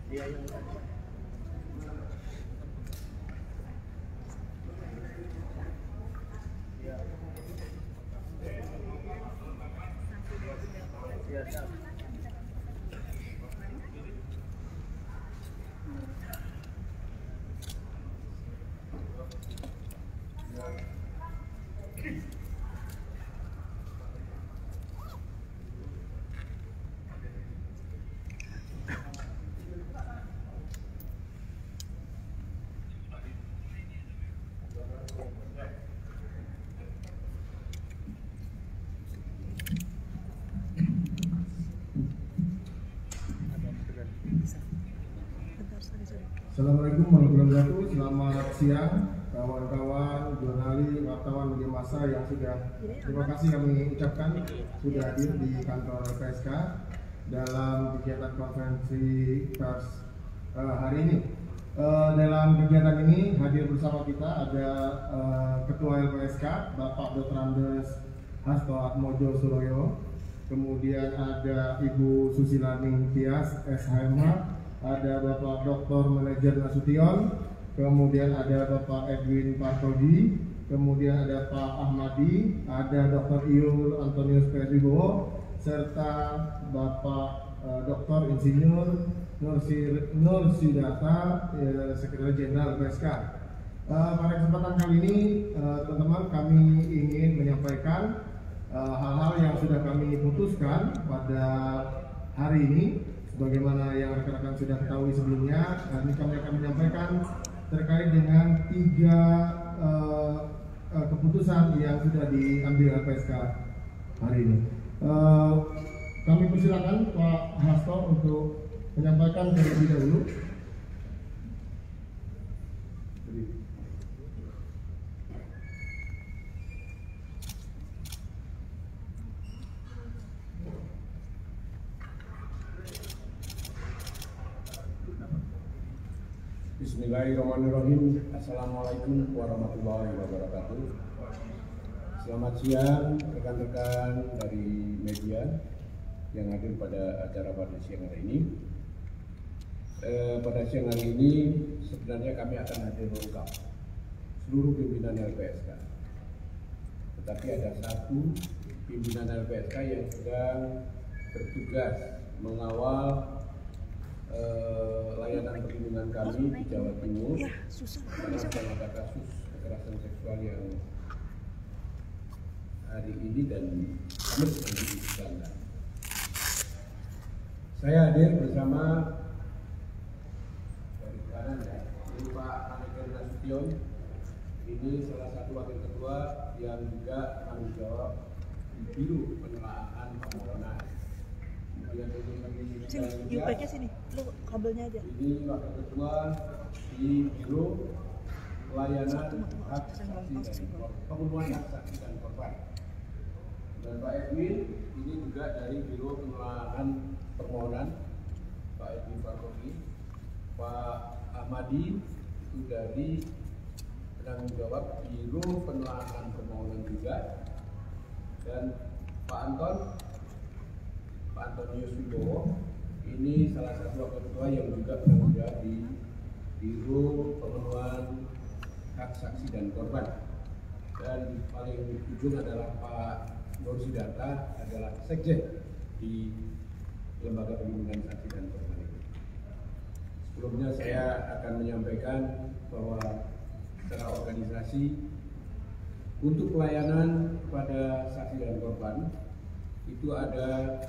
Dia yang Assalamualaikum warahmatullahi wabarakatuh. Selamat siang kawan-kawan, jurnalis, wartawan, media massa yang terima kasih kami ucapkan sudah hadir di kantor LPSK dalam kegiatan konferensi pers hari ini. Dalam kegiatan ini hadir bersama kita ada Ketua LPSK Bapak Dr. Andes Hasto Mojo Suroyo, kemudian ada Ibu Susilaning Tias SHMH, ada Bapak Dr. Manager Nasution, kemudian ada Bapak Edwin Partogi, kemudian ada Pak Ahmadi, ada Dr. Iul Antonius Wibowo, serta Bapak Dr. Insinyur Nur Sidata, Sekretaris Jenderal LPSK. Pada kesempatan kali ini, teman-teman, kami ingin menyampaikan hal-hal yang sudah kami putuskan pada hari ini. Sebagaimana yang rekan-rekan sudah ketahui sebelumnya, ini kami akan menyampaikan terkait dengan 3 keputusan yang sudah diambil LPSK hari ini. Kami persilakan Pak Hasto untuk menyampaikan terlebih dahulu. Bismillahirrahmanirrahim. Assalamualaikum warahmatullahi wabarakatuh. Selamat siang rekan-rekan dari media yang hadir pada acara pada siang hari ini. Pada siang hari ini sebenarnya kami akan hadir lengkap seluruh pimpinan LPSK. Tetapi ada satu pimpinan LPSK yang sedang bertugas mengawal layanan perlindungan kami di Jawa Timur karena sedang ada kasus kekerasan seksual yang hari ini dan kami sedang didiskusikan. Saya hadir bersama dari kanan ya, ini Pak Manager Nasution, ini salah satu wakil ketua yang juga tanggung jawab di Biro Penelaahan Permohonan. Yuk pakai sini, lu kabelnya aja. Ini wakil ketua di Biro Pelayanan Hak Saksi dan Pemenuhan Hak Saksi dan Korban. Dan Pak Edwin ini juga dari Biro Penelaahan Permohonan, Pak Edwin Partogi. Pak Ahmadi itu dari penanggung jawab Biro Penelaahan Permohonan juga. Dan Pak Antonius Wibowo ini salah satu wakil ketua yang juga penanggung jawab di Biro Pemenuhan Hak Saksi dan Korban. Dan paling ujung adalah Pak Nur Sidata, adalah sekjen di Lembaga Perlindungan Saksi dan Korban ini. Sebelumnya saya akan menyampaikan bahwa secara organisasi untuk pelayanan kepada saksi dan korban itu ada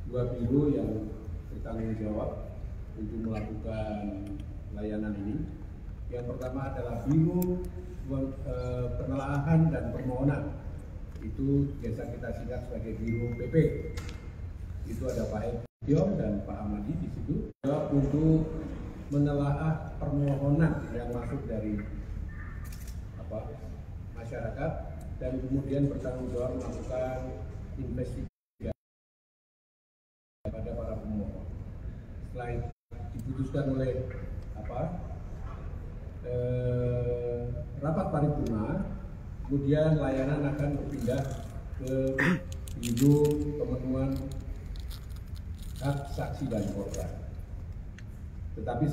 2 biro yang bertanggung jawab untuk melakukan layanan ini. Yang pertama adalah Biro Penelaahan dan Permohonan, itu biasa kita singkat sebagai Biro PP. Itu ada Pak Edwin dan Pak Ahmadi di situ. Untuk menelaah permohonan yang masuk dari masyarakat dan kemudian bertanggung jawab melakukan investigasi pada para pemohon. Setelah diputuskan oleh rapat paripurna, kemudian layanan akan berpindah ke Biro Pemenuhan Hak Saksi dan Korban. Tetapi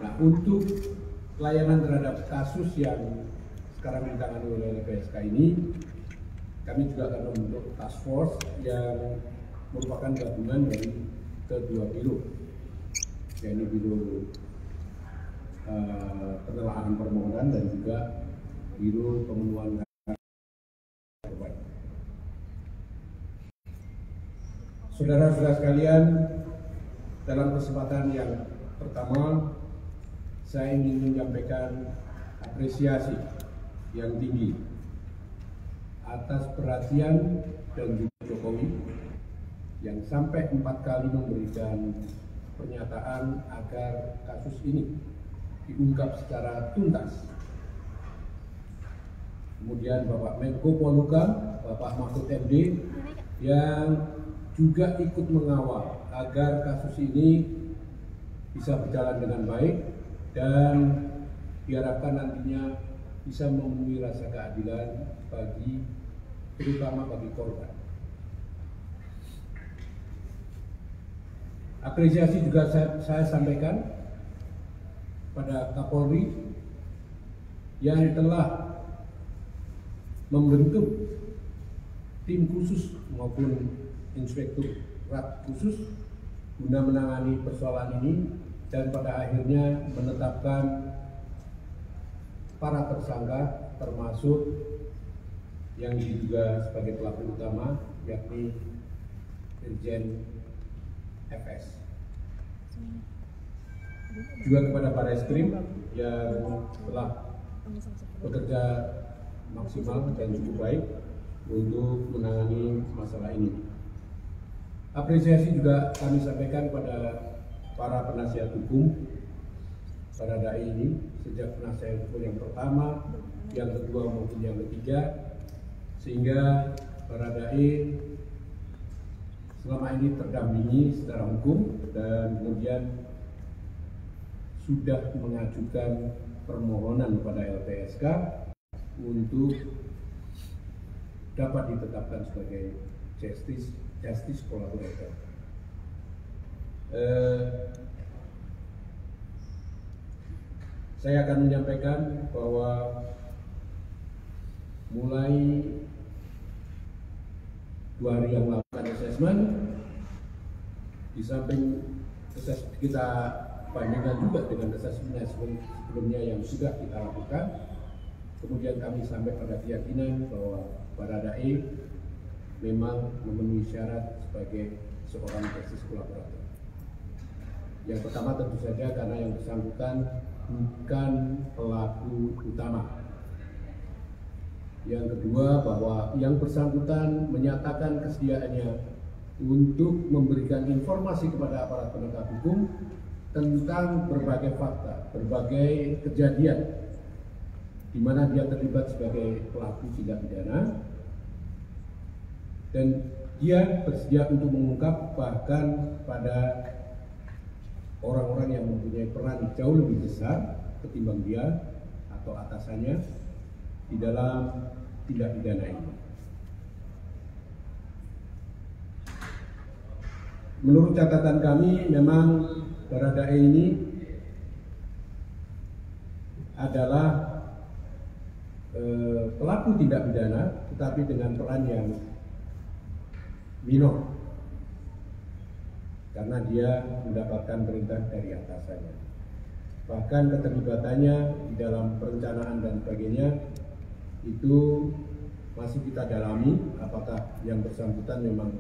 nah, untuk pelayanan terhadap kasus yang sekarang ditangani oleh LPSK ini, kami juga akan membentuk task force yang merupakan gabungan dari kedua biro, yaitu biro penelaahan permohonan dan juga biro pemenuhan korban. Saudara-saudara sekalian, dalam kesempatan yang pertama, saya ingin menyampaikan apresiasi yang tinggi atas perhatian dan juga Jokowi yang sampai 4 kali memberikan pernyataan agar kasus ini diungkap secara tuntas. Kemudian Bapak Menko Polhukam, Bapak Mahfud MD yang juga ikut mengawal agar kasus ini bisa berjalan dengan baik dan diharapkan nantinya bisa memenuhi rasa keadilan terutama bagi korban. Apresiasi juga saya sampaikan pada Kapolri yang telah membentuk tim khusus maupun inspektorat khusus guna menangani persoalan ini dan pada akhirnya menetapkan para tersangka termasuk yang diduga sebagai pelaku utama yakni Irjen FS. Juga kepada Barreskrim yang telah bekerja maksimal dan cukup baik untuk menangani masalah ini. Apresiasi juga kami sampaikan pada para penasihat hukum Baradae ini, sejak penasihat hukum yang pertama, yang kedua maupun yang ketiga, sehingga Baradae selama ini terdampingi secara hukum dan kemudian sudah mengajukan permohonan kepada LPSK untuk dapat ditetapkan sebagai justice collaborator. Saya akan menyampaikan bahwa mulai 2 hari yang melakukan asesmen, di samping kita bandingkan juga dengan asesmen sebelumnya yang sudah kita lakukan, kemudian kami sampai pada keyakinan bahwa Baradae memang memenuhi syarat sebagai seorang justice collaborator. Yang pertama tentu saja karena yang bersangkutan bukan pelaku utama. Yang kedua bahwa yang bersangkutan menyatakan kesediaannya untuk memberikan informasi kepada aparat penegak hukum tentang berbagai fakta, berbagai kejadian di mana dia terlibat sebagai pelaku tindak pidana. Dan dia bersedia untuk mengungkap bahkan pada orang-orang yang mempunyai peran jauh lebih besar ketimbang dia atau atasannya di dalam tindak pidana ini. Menurut catatan kami, memang Baradae ini adalah pelaku tindak pidana, tetapi dengan peran yang minor karena dia mendapatkan perintah dari atasannya. Bahkan keterlibatannya di dalam perencanaan dan sebagainya itu masih kita dalami apakah yang bersangkutan memang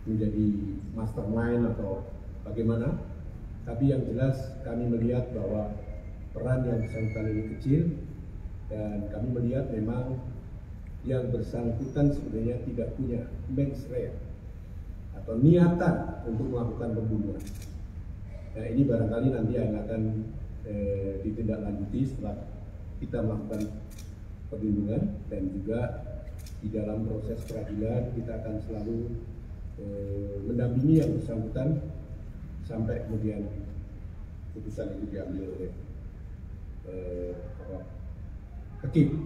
menjadi mastermind atau bagaimana. Tapi yang jelas kami melihat bahwa peran yang bersangkutan ini kecil dan kami melihat memang yang bersangkutan sebenarnya tidak punya mens rea atau niatan untuk melakukan pembunuhan. Nah, ini barangkali nanti yang akan ditindaklanjuti setelah kita melakukan perlindungan dan juga di dalam proses peradilan kita akan selalu mendampingi yang bersangkutan sampai kemudian putusan itu diambil oleh hakim.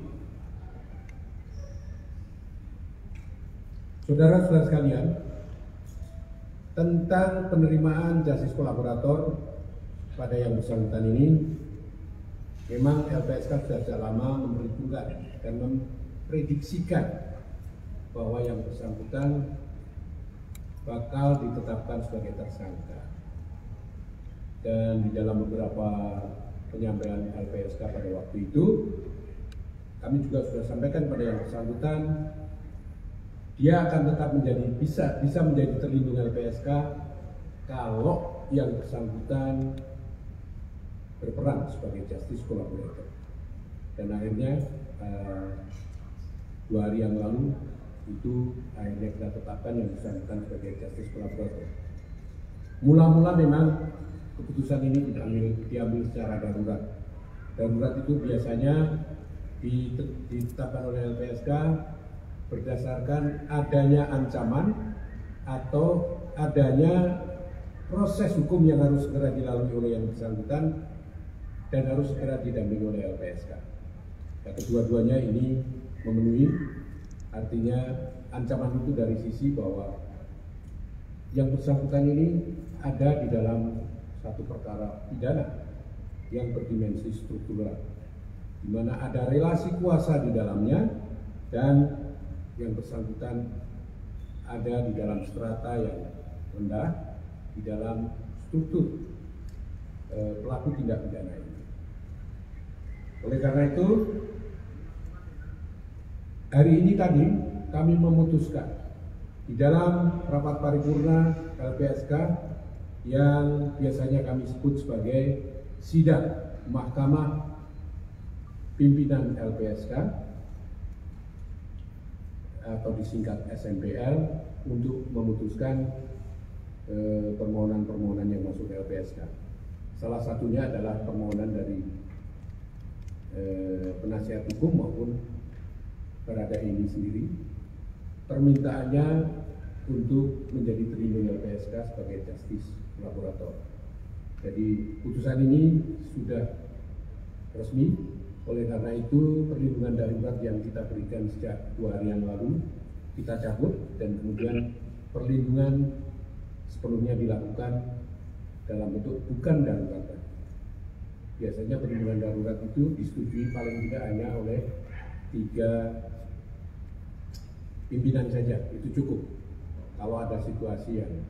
Saudara-saudara sekalian, tentang penerimaan justice kolaborator, pada yang bersangkutan ini, memang LPSK sudah sejak lama memperhitungkan dan memprediksikan bahwa yang bersangkutan bakal ditetapkan sebagai tersangka. Dan di dalam beberapa penyampaian LPSK pada waktu itu, kami juga sudah sampaikan pada yang bersangkutan, dia akan tetap bisa menjadi terlindung LPSK kalau yang bersangkutan berperan sebagai justice collaborator. Dan akhirnya 2 hari yang lalu itu akhirnya kita tetapkan yang bersangkutan sebagai justice collaborator. Mula-mula memang keputusan ini tidak diambil secara darurat. Darurat itu biasanya ditetapkan oleh LPSK berdasarkan adanya ancaman atau adanya proses hukum yang harus segera dilalui oleh yang bersangkutan dan harus segera didampingi oleh LPSK. Nah, kedua-duanya ini memenuhi, artinya ancaman itu dari sisi bahwa yang bersangkutan ini ada di dalam satu perkara pidana yang berdimensi struktural, di mana ada relasi kuasa di dalamnya dan yang bersangkutan ada di dalam strata yang rendah di dalam struktur pelaku tindak pidana ini. Oleh karena itu, hari ini tadi kami memutuskan di dalam rapat paripurna LPSK yang biasanya kami sebut sebagai sidang Mahkamah Pimpinan LPSK atau disingkat SMPL, untuk memutuskan permohonan-permohonan yang masuk ke LPSK. Salah satunya adalah permohonan dari penasihat hukum maupun Baradae ini sendiri. Permintaannya untuk menjadi terlindung LPSK sebagai justice collaborator. Jadi putusan ini sudah resmi. Oleh karena itu, perlindungan darurat yang kita berikan sejak 2 hari yang lalu kita cabut, dan kemudian perlindungan sepenuhnya dilakukan dalam bentuk bukan darurat. Biasanya perlindungan darurat itu disetujui paling tidak hanya oleh 3 pimpinan saja, itu cukup. Kalau ada situasi yang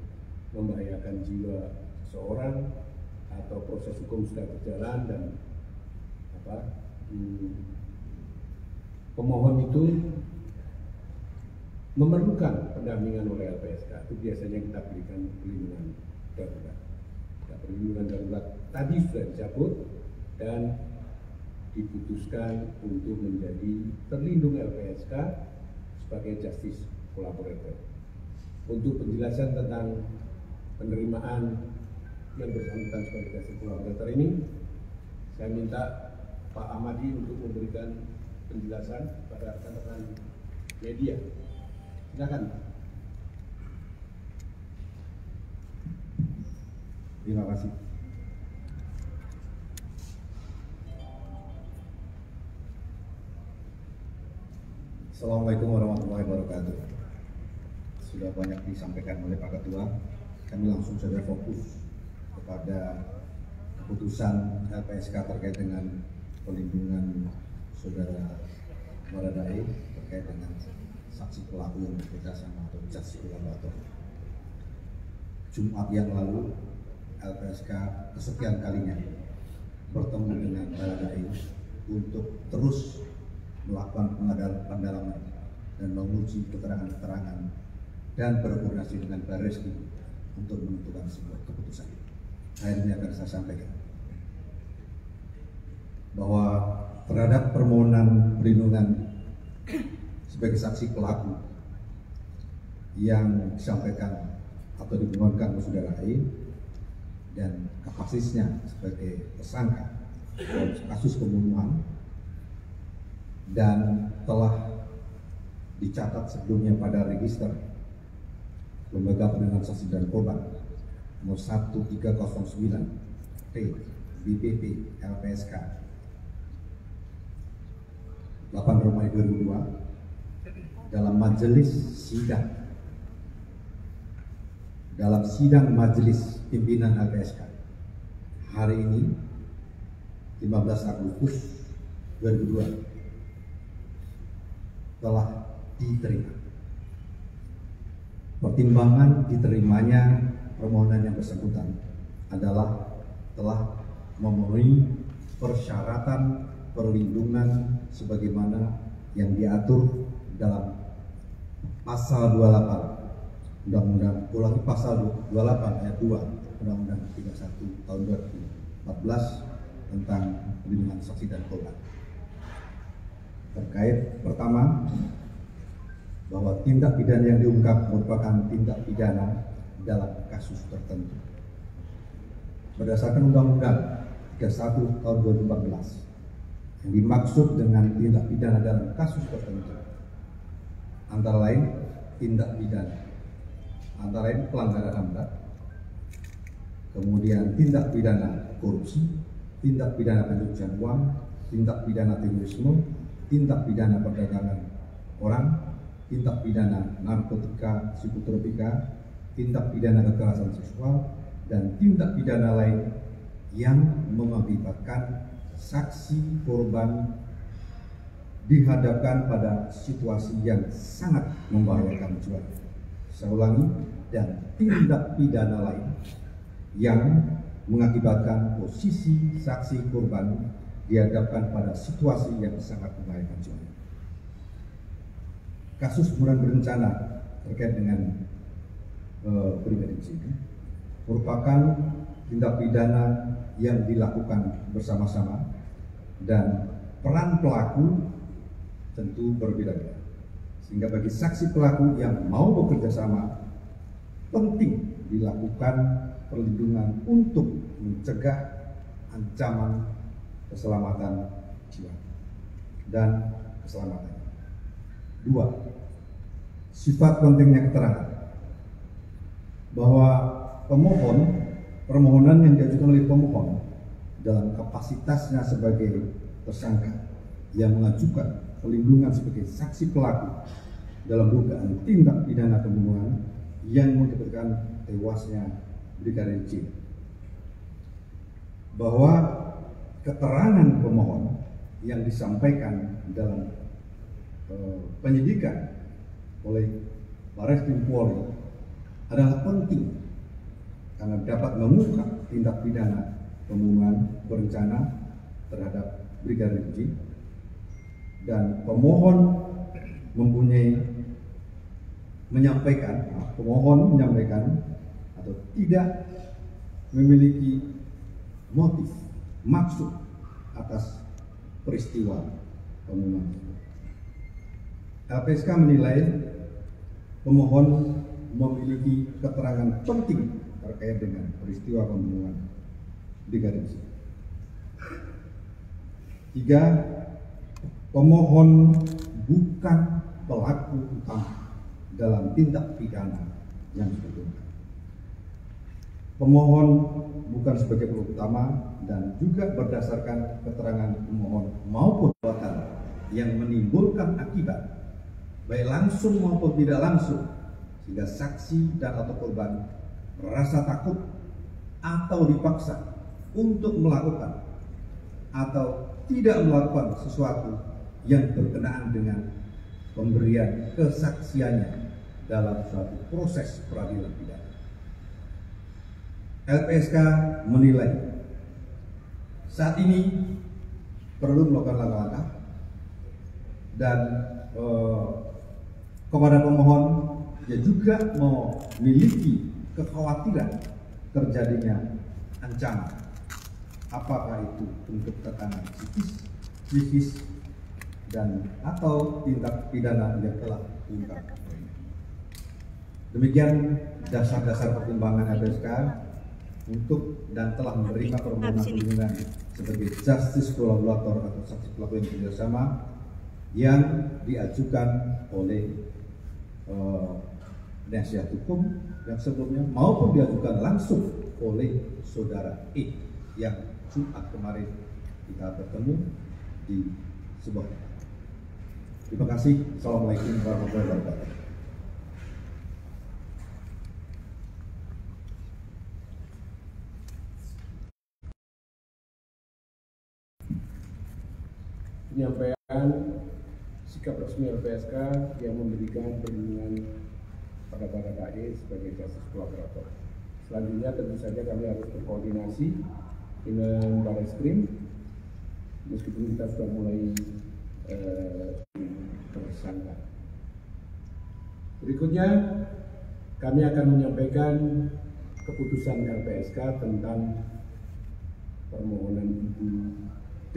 membahayakan jiwa seseorang atau proses hukum sudah berjalan dan pemohon itu memerlukan pendampingan oleh LPSK, itu biasanya kita berikan perlindungan darurat. Nah, perlindungan darurat tadi sudah dicabut dan diputuskan untuk menjadi terlindung LPSK sebagai justice collaborator. Untuk penjelasan tentang penerimaan yang bersangkutan sebagai justice collaborator ini, saya minta Pak Ahmadi untuk memberikan penjelasan pada rekan-rekan media. Silakan. Terima kasih. Assalamualaikum warahmatullahi wabarakatuh. Sudah banyak disampaikan oleh Pak Ketua, kami langsung saja fokus kepada keputusan LPSK terkait dengan perlindungan saudara Baradae terkait dengan saksi pelaku yang bekerja sama atau justice collaborator. Jumat yang lalu LPSK kesekian kalinya bertemu dengan Baradae untuk terus melakukan pendalaman dan menguji keterangan-keterangan dan berkoordinasi dengan Barreskrim untuk menentukan sebuah keputusan. Akhirnya akan saya sampaikan bahwa terhadap permohonan perlindungan sebagai saksi pelaku yang disampaikan atau dimohonkan ke saudara E dan kapasitasnya sebagai tersangka dalam kasus pembunuhan dan telah dicatat sebelumnya pada register Lembaga Perlindungan Saksi dan Korban nomor 1309 T BPP LPSK 8 Romawi 2002 dalam majelis sidang majelis pimpinan LPSK hari ini 15 Agustus 2002 telah diterima. Pertimbangan diterimanya permohonan yang bersangkutan adalah telah memenuhi persyaratan perlindungan sebagaimana yang diatur dalam pasal 28 Undang-Undang pasal 28 ayat 2 Undang-Undang 31 tahun 2014 tentang perlindungan saksi dan korban. Terkait pertama, bahwa tindak pidana yang diungkap merupakan tindak pidana dalam kasus tertentu. Berdasarkan Undang-Undang 31 tahun 2014, yang dimaksud dengan tindak pidana dalam kasus tertentu antara lain tindak pidana antara lain pelanggaran HAM berat, kemudian tindak pidana korupsi, tindak pidana pencucian uang, tindak pidana terorisme, tindak pidana perdagangan orang, tindak pidana narkotika psikotropika, tindak pidana kekerasan seksual, dan tindak pidana lain yang mengakibatkan saksi korban dihadapkan pada situasi yang sangat membahayakan jiwa. Saya ulangi, dan tindak pidana lain yang mengakibatkan posisi saksi korban dihadapkan pada situasi yang sangat membahayakan jiwa. Kasus pembunuhan berencana terkait dengan Brigadir J merupakan tindak pidana yang dilakukan bersama-sama dan peran pelaku tentu berbeda-beda. Sehingga bagi saksi pelaku yang mau bekerja sama, penting dilakukan perlindungan untuk mencegah ancaman keselamatan jiwa dan keselamatan. 2. Sifat pentingnya keterangan bahwa permohonan yang diajukan oleh pemohon dalam kapasitasnya sebagai tersangka yang mengajukan perlindungan sebagai saksi pelaku dalam dugaan tindak pidana pembunuhan yang mengakibatkan tewasnya Brigadir J, bahwa keterangan pemohon yang disampaikan dalam penyidikan oleh Barreskrim Polri adalah penting karena dapat mengungkap tindak pidana pembunuhan berencana terhadap Brigadir J, dan pemohon menyampaikan atau tidak memiliki motif, maksud atas peristiwa pembunuhan. LPSK menilai pemohon memiliki keterangan penting terkait dengan peristiwa pembunuhan Brigadir J. 3. Pemohon bukan pelaku utama dalam tindak pidana yang dilakukan. Pemohon bukan sebagai pelaku utama dan juga berdasarkan keterangan pemohon maupun perbuatan yang menimbulkan akibat baik langsung maupun tidak langsung sehingga saksi dan atau korban merasa takut atau dipaksa untuk melakukan atau tidak melakukan sesuatu yang berkenaan dengan pemberian kesaksiannya dalam suatu proses peradilan pidana. LPSK menilai saat ini perlu melakukan langkah-langkah dan kepada pemohon dia juga memiliki kekhawatiran terjadinya ancaman, apakah itu untuk tekanan psikis dan atau tindak pidana yang telah diungkap. Demikian dasar-dasar pertimbangan LPSK untuk dan telah menerima permohonan perlindungan sebagai justice collaborator atau saksi pelaku yang kerjasama yang diajukan oleh penasihat hukum yang sebelumnya maupun diajukan langsung oleh saudara E yang Jumat kemarin kita bertemu di sebuah. Terima kasih. Assalamualaikum warahmatullahi wabarakatuh. penyampaian sikap resmi LPSK yang memberikan perlindungan pada Baradae sebagai justice collaborator. Selanjutnya tentu saja kami harus berkoordinasi dengan Barreskrim, meskipun kita sudah mulai tersangka. Berikutnya kami akan menyampaikan keputusan LPSK tentang permohonan Ibu P.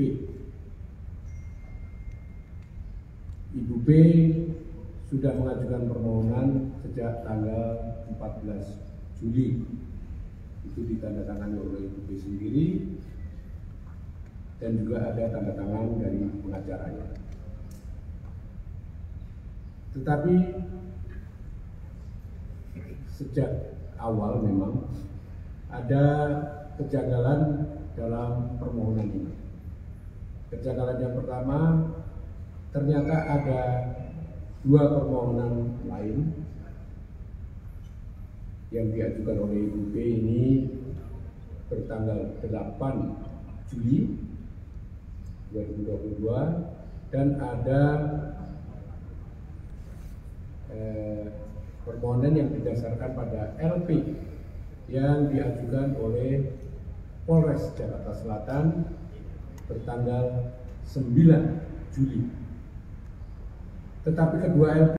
Ibu P sudah mengajukan permohonan sejak tanggal 14 Juli. Itu ditandatangani oleh Ibu P sendiri dan juga ada tanda tangan dari pengacaranya. Tetapi sejak awal memang ada kejanggalan dalam permohonan ini. Kejanggalan yang pertama, ternyata ada dua permohonan lain yang diajukan oleh Ibu B ini bertanggal 8 Juli 2022 dan ada permohonan yang didasarkan pada LP yang diajukan oleh Polres Jakarta Selatan bertanggal 9 Juli. Tetapi kedua LP